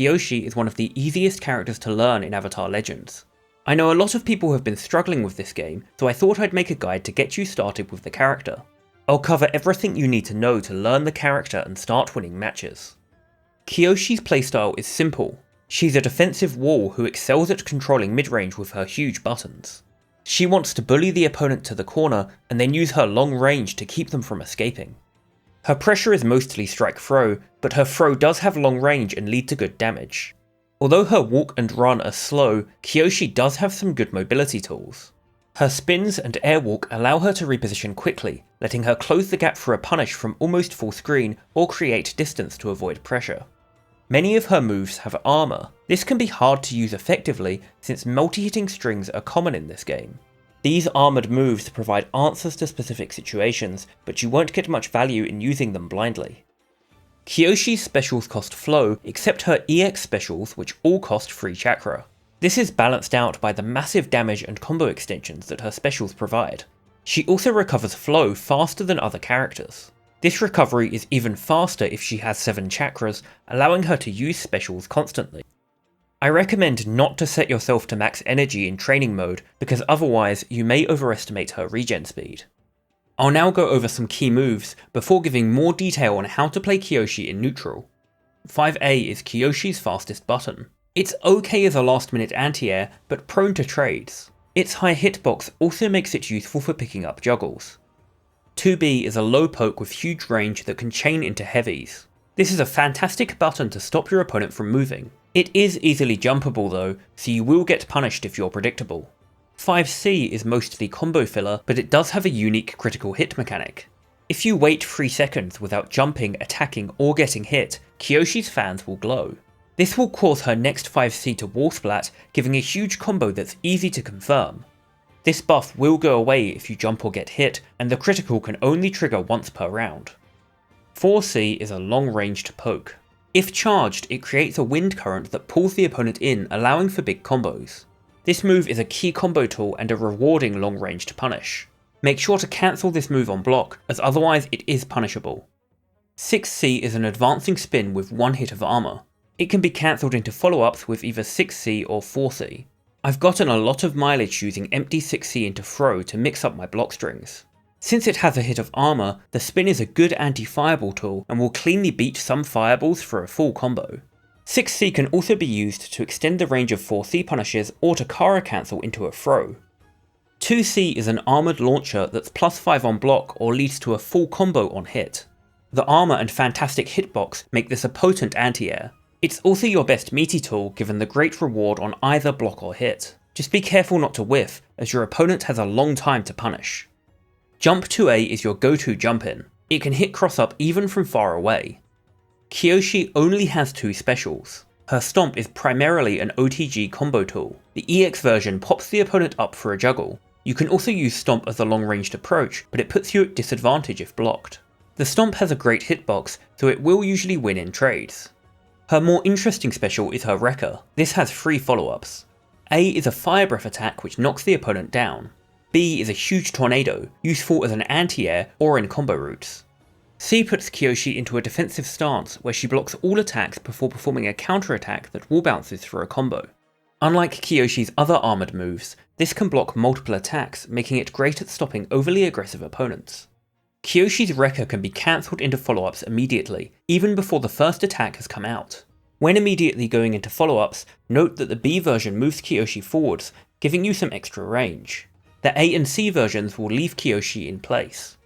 Kyoshi is one of the easiest characters to learn in Avatar Legends. I know a lot of people have been struggling with this game, so I thought I'd make a guide to get you started with the character. I'll cover everything you need to know to learn the character and start winning matches. Kyoshi's playstyle is simple. She's a defensive wall who excels at controlling mid-range with her huge buttons. She wants to bully the opponent to the corner and then use her long range to keep them from escaping. Her pressure is mostly strike-throw, but her throw does have long range and lead to good damage. Although her walk and run are slow, Kyoshi does have some good mobility tools. Her spins and airwalk allow her to reposition quickly, letting her close the gap for a punish from almost full screen or create distance to avoid pressure. Many of her moves have armor. This can be hard to use effectively since multi-hitting strings are common in this game. These armoured moves provide answers to specific situations, but you won't get much value in using them blindly. Kyoshi's specials cost flow, except her EX specials, which all cost free chakra. This is balanced out by the massive damage and combo extensions that her specials provide. She also recovers flow faster than other characters. This recovery is even faster if she has 7 chakras, allowing her to use specials constantly. I recommend not to set yourself to max energy in training mode, because otherwise you may overestimate her regen speed. I'll now go over some key moves before giving more detail on how to play Kyoshi in neutral. 5A is Kyoshi's fastest button. It's okay as a last minute anti-air, but prone to trades. Its high hitbox also makes it useful for picking up juggles. 2B is a low poke with huge range that can chain into heavies. This is a fantastic button to stop your opponent from moving. It is easily jumpable though, so you will get punished if you're predictable. 5C is mostly combo filler, but it does have a unique critical hit mechanic. If you wait 3 seconds without jumping, attacking or getting hit, Kyoshi's fans will glow. This will cause her next 5C to wall splat, giving a huge combo that's easy to confirm. This buff will go away if you jump or get hit, and the critical can only trigger once per round. 4C is a long-ranged poke. If charged, it creates a wind current that pulls the opponent in, allowing for big combos. This move is a key combo tool and a rewarding long-ranged punish. Make sure to cancel this move on block, as otherwise it is punishable. 6C is an advancing spin with 1 hit of armor. It can be cancelled into follow-ups with either 6C or 4C. I've gotten a lot of mileage using empty 6C into throw to mix up my block strings. Since it has a hit of armor, the spin is a good anti-fireball tool and will cleanly beat some fireballs for a full combo. 6C can also be used to extend the range of 4C punishes or to Kara cancel into a throw. 2C is an armoured launcher that's +5 on block or leads to a full combo on hit. The armor and fantastic hitbox make this a potent anti-air. It's also your best meaty tool given the great reward on either block or hit. Just be careful not to whiff, as your opponent has a long time to punish. Jump 2A is your go-to jump in. It can hit cross up even from far away. Kyoshi only has 2 specials. Her Stomp is primarily an OTG combo tool. The EX version pops the opponent up for a juggle. You can also use Stomp as a long-ranged approach, but it puts you at disadvantage if blocked. The Stomp has a great hitbox, so it will usually win in trades. Her more interesting special is her Rekka. This has 3 follow-ups. A is a fire breath attack which knocks the opponent down. B is a huge tornado, useful as an anti-air or in combo routes. C puts Kyoshi into a defensive stance where she blocks all attacks before performing a counter attack that wall bounces for a combo. Unlike Kyoshi's other armoured moves, this can block multiple attacks, making it great at stopping overly aggressive opponents. Kyoshi's Rekka can be cancelled into follow-ups immediately, even before the first attack has come out. When immediately going into follow-ups, note that the B version moves Kyoshi forwards, giving you some extra range. The A and C versions will leave Kyoshi in place.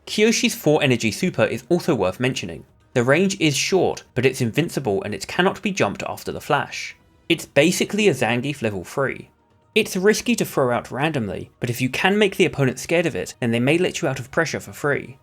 Kyoshi's 4 energy super is also worth mentioning. The range is short, but it's invincible and it cannot be jumped after the flash. It's basically a Zangief level 3. It's risky to throw out randomly, but if you can make the opponent scared of it, then they may let you out of pressure for free.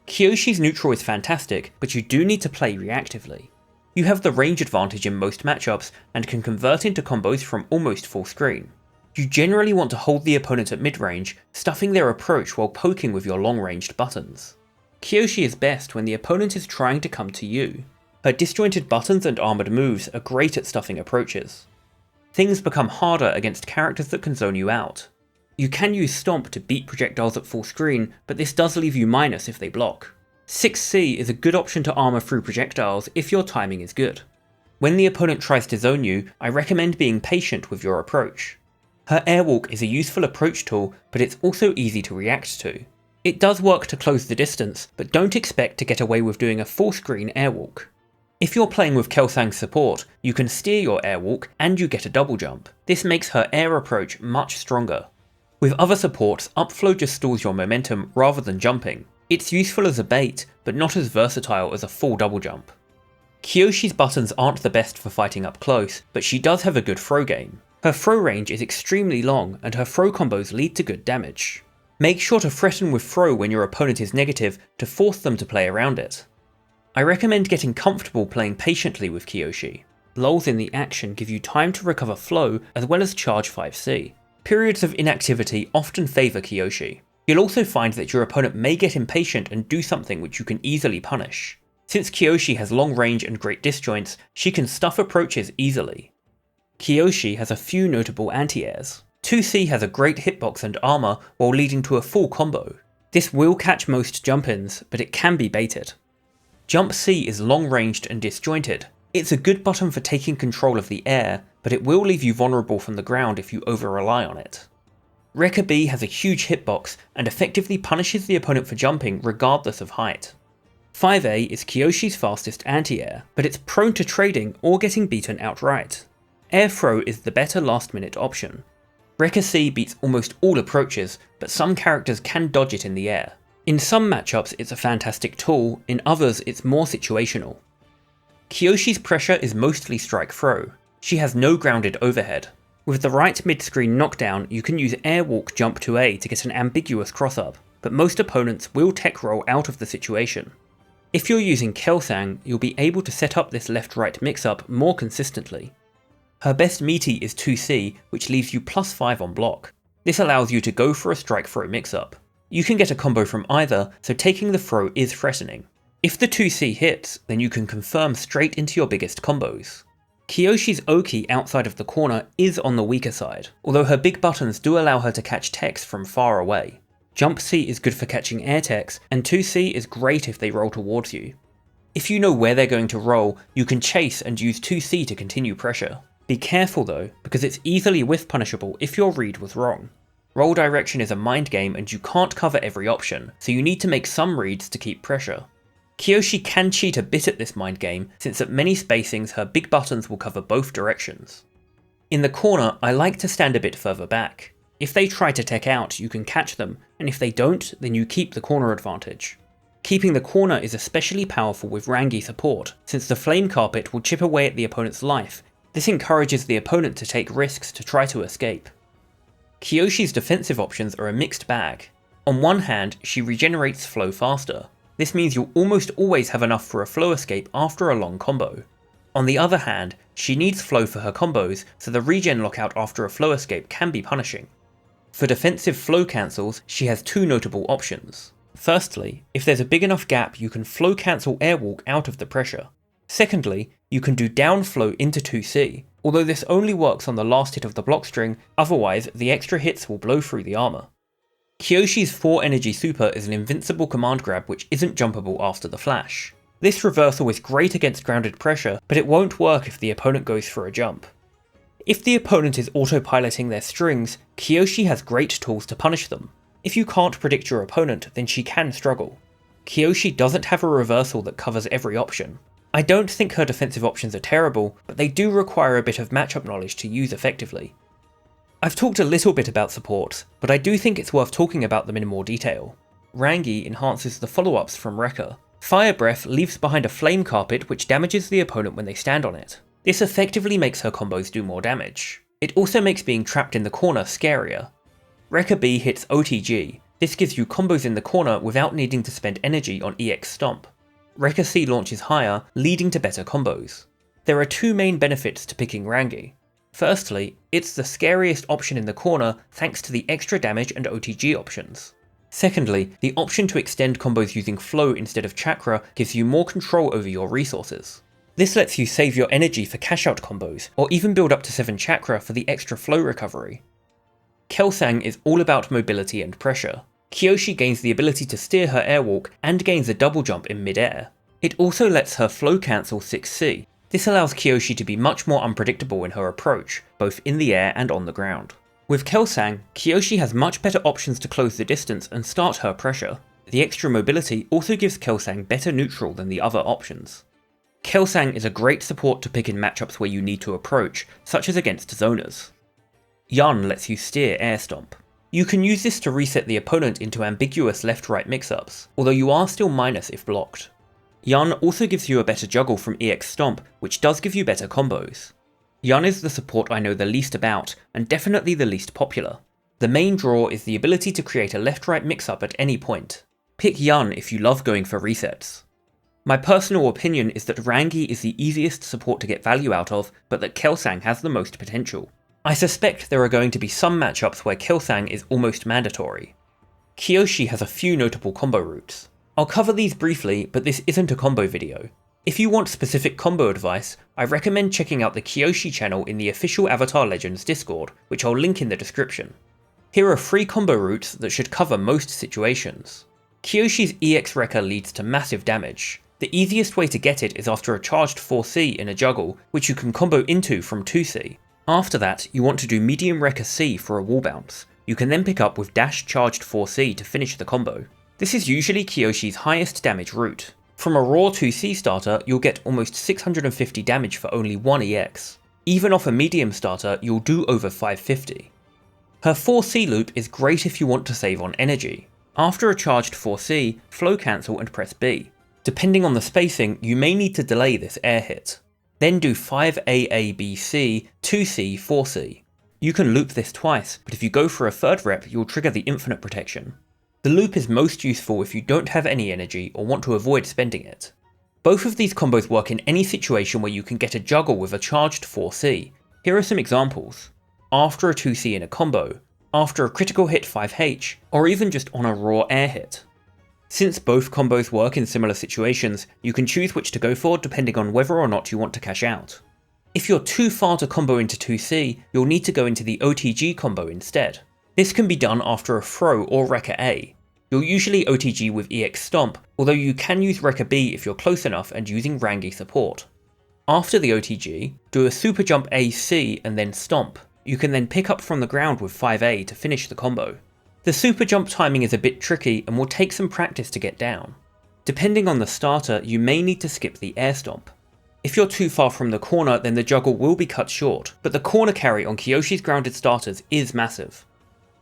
Kyoshi's neutral is fantastic, but you do need to play reactively. You have the range advantage in most matchups and can convert into combos from almost full screen. You generally want to hold the opponent at mid-range, stuffing their approach while poking with your long-ranged buttons. Kyoshi is best when the opponent is trying to come to you. Her disjointed buttons and armoured moves are great at stuffing approaches. Things become harder against characters that can zone you out. You can use Stomp to beat projectiles at full screen, but this does leave you minus if they block. 6C is a good option to armour through projectiles if your timing is good. When the opponent tries to zone you, I recommend being patient with your approach. Her airwalk is a useful approach tool, but it's also easy to react to. It does work to close the distance, but don't expect to get away with doing a full screen airwalk. If you're playing with Kelsang's support, you can steer your airwalk and you get a double jump. This makes her air approach much stronger. With other supports, upflow just stalls your momentum rather than jumping. It's useful as a bait, but not as versatile as a full double jump. Kyoshi's buttons aren't the best for fighting up close, but she does have a good throw game. Her throw range is extremely long, and her throw combos lead to good damage. Make sure to threaten with throw when your opponent is negative to force them to play around it. I recommend getting comfortable playing patiently with Kyoshi. Lulls in the action give you time to recover flow as well as charge 5C. Periods of inactivity often favour Kyoshi. You'll also find that your opponent may get impatient and do something which you can easily punish. Since Kyoshi has long range and great disjoints, she can stuff approaches easily. Kyoshi has a few notable anti-airs. 2C has a great hitbox and armour while leading to a full combo. This will catch most jump-ins, but it can be baited. Jump C is long-ranged and disjointed. It's a good button for taking control of the air, but it will leave you vulnerable from the ground if you over-rely on it. Rekka B has a huge hitbox and effectively punishes the opponent for jumping regardless of height. 5A is Kyoshi's fastest anti-air, but it's prone to trading or getting beaten outright. Air throw is the better last-minute option. Rekka C beats almost all approaches, but some characters can dodge it in the air. In some matchups it's a fantastic tool, in others it's more situational. Kyoshi's pressure is mostly strike throw. She has no grounded overhead. With the right mid-screen knockdown, you can use airwalk jump to A to get an ambiguous cross-up, but most opponents will tech roll out of the situation. If you're using Kelsang, you'll be able to set up this left-right mix-up more consistently. Her best meaty is 2C, which leaves you +5 on block. This allows you to go for a strike throw mix-up. You can get a combo from either, so taking the throw is threatening. If the 2C hits, then you can confirm straight into your biggest combos. Kyoshi's Oki outside of the corner is on the weaker side, although her big buttons do allow her to catch techs from far away. Jump C is good for catching air techs, and 2C is great if they roll towards you. If you know where they're going to roll, you can chase and use 2C to continue pressure. Be careful though, because it's easily whiff punishable if your read was wrong. Roll direction is a mind game and you can't cover every option, so you need to make some reads to keep pressure. Kyoshi can cheat a bit at this mind game, since at many spacings her big buttons will cover both directions. In the corner, I like to stand a bit further back. If they try to tech out, you can catch them, and if they don't, then you keep the corner advantage. Keeping the corner is especially powerful with Rangi support, since the flame carpet will chip away at the opponent's life. This encourages the opponent to take risks to try to escape. Kyoshi's defensive options are a mixed bag. On one hand, she regenerates flow faster. This means you'll almost always have enough for a flow escape after a long combo. On the other hand, she needs flow for her combos, so the regen lockout after a flow escape can be punishing. For defensive flow cancels, she has two notable options. Firstly, if there's a big enough gap, you can flow cancel airwalk out of the pressure. Secondly, you can do down flow into 2C, although this only works on the last hit of the block string, otherwise the extra hits will blow through the armour. Kyoshi's 4 energy super is an invincible command grab which isn't jumpable after the flash. This reversal is great against grounded pressure, but it won't work if the opponent goes for a jump. If the opponent is autopiloting their strings, Kyoshi has great tools to punish them. If you can't predict your opponent, then she can struggle. Kyoshi doesn't have a reversal that covers every option. I don't think her defensive options are terrible, but they do require a bit of matchup knowledge to use effectively. I've talked a little bit about supports, but I do think it's worth talking about them in more detail. Rangi enhances the follow-ups from Rekka. Fire Breath leaves behind a flame carpet which damages the opponent when they stand on it. This effectively makes her combos do more damage. It also makes being trapped in the corner scarier. Rekka B hits OTG. This gives you combos in the corner without needing to spend energy on EX Stomp. Rekka C launches higher, leading to better combos. There are two main benefits to picking Rangi. Firstly, it's the scariest option in the corner thanks to the extra damage and OTG options. Secondly, the option to extend combos using flow instead of chakra gives you more control over your resources. This lets you save your energy for cash out combos, or even build up to 7 chakra for the extra flow recovery. Kelsang is all about mobility and pressure. Kyoshi gains the ability to steer her airwalk and gains a double jump in mid-air. It also lets her flow cancel 6C. This allows Kyoshi to be much more unpredictable in her approach, both in the air and on the ground. With Kelsang, Kyoshi has much better options to close the distance and start her pressure. The extra mobility also gives Kelsang better neutral than the other options. Kelsang is a great support to pick in matchups where you need to approach, such as against zoners. Yun lets you steer air stomp. You can use this to reset the opponent into ambiguous left-right mix-ups, although you are still minus if blocked. Yun also gives you a better juggle from EX Stomp, which does give you better combos. Yun is the support I know the least about, and definitely the least popular. The main draw is the ability to create a left-right mix-up at any point. Pick Yun if you love going for resets. My personal opinion is that Rangi is the easiest support to get value out of, but that Kelsang has the most potential. I suspect there are going to be some matchups where Kelsang is almost mandatory. Kyoshi has a few notable combo routes. I'll cover these briefly, but this isn't a combo video. If you want specific combo advice, I recommend checking out the Kyoshi channel in the official Avatar Legends Discord, which I'll link in the description. Here are 3 combo routes that should cover most situations. Kyoshi's EX Rekka leads to massive damage. The easiest way to get it is after a charged 4C in a juggle, which you can combo into from 2C. After that, you want to do medium Rekka C for a wall bounce. You can then pick up with dash charged 4C to finish the combo. This is usually Kyoshi's highest damage route. From a raw 2C starter, you'll get almost 650 damage for only 1 EX. Even off a medium starter, you'll do over 550. Her 4C loop is great if you want to save on energy. After a charged 4C, flow cancel and press B. Depending on the spacing, you may need to delay this air hit. Then do 5AABC, 2C, 4C. You can loop this twice, but if you go for a third rep, you'll trigger the infinite protection. The loop is most useful if you don't have any energy or want to avoid spending it. Both of these combos work in any situation where you can get a juggle with a charged 4C. Here are some examples. After a 2C in a combo, after a critical hit 5H, or even just on a raw air hit. Since both combos work in similar situations, you can choose which to go for depending on whether or not you want to cash out. If you're too far to combo into 2C, you'll need to go into the OTG combo instead. This can be done after a throw or Rekka A. You'll usually OTG with EX Stomp, although you can use Rekka B if you're close enough and using Rangi support. After the OTG, do a super jump AC and then Stomp. You can then pick up from the ground with 5A to finish the combo. The super jump timing is a bit tricky and will take some practice to get down. Depending on the starter, you may need to skip the air stomp. If you're too far from the corner, then the juggle will be cut short, but the corner carry on Kyoshi's grounded starters is massive.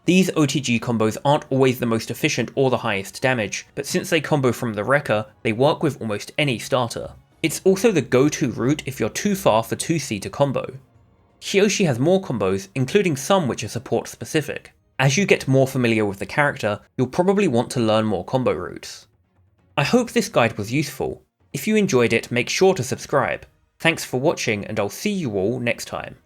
These OTG combos aren't always the most efficient or the highest damage, but since they combo from the Rekka, they work with almost any starter. It's also the go-to route if you're too far for 2C to combo. Kyoshi has more combos, including some which are support specific. As you get more familiar with the character, you'll probably want to learn more combo routes. I hope this guide was useful. If you enjoyed it, make sure to subscribe. Thanks for watching, and I'll see you all next time.